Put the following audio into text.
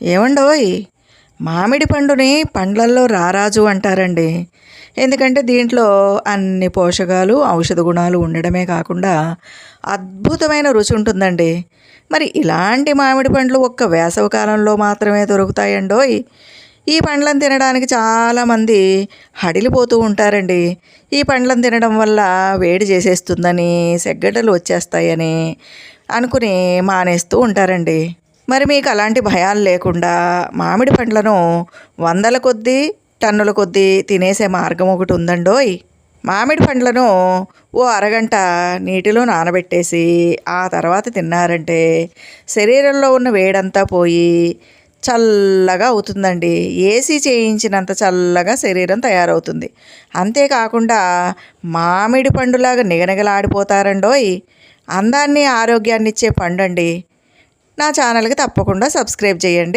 ఏమండోయ్, మామిడి పండుని పండ్లల్లో రారాజు అంటారండి. ఎందుకంటే దీంట్లో అన్ని పోషకాలు, ఔషధ గుణాలు ఉండడమే కాకుండా అద్భుతమైన రుచి ఉంటుందండి. మరి ఇలాంటి మామిడి పండ్లు ఒక్క వేసవి కాలంలో మాత్రమే దొరుకుతాయండోయ్. ఈ పండ్లను తినడానికి చాలామంది హడిలిపోతూ ఉంటారండి. ఈ పండ్లను తినడం వల్ల వేడి చేసేస్తుందని, సెగ్గడ్డలు వచ్చేస్తాయని అనుకుని మానేస్తూ ఉంటారండి. మరి మీకు అలాంటి భయాలు లేకుండా మామిడి పండ్లను వందల కొద్దీ, టన్నుల కొద్దీ తినేసే మార్గం ఒకటి ఉందండోయ్. మామిడి పండ్లను ఓ అరగంట నీటిలో నానబెట్టేసి ఆ తర్వాత తిన్నారంటే శరీరంలో ఉన్న వేడంతా పోయి చల్లగా అవుతుందండి. ఏసీ చేయించినంత చల్లగా శరీరం తయారవుతుంది. అంతేకాకుండా మామిడి పండులాగా నిగనిగలాడిపోతారండోయ్. అందాన్ని, ఆరోగ్యాన్ని ఇచ్చే పండండి. నా ఛానల్కి తప్పకుండా సబ్స్క్రైబ్ చేయండి.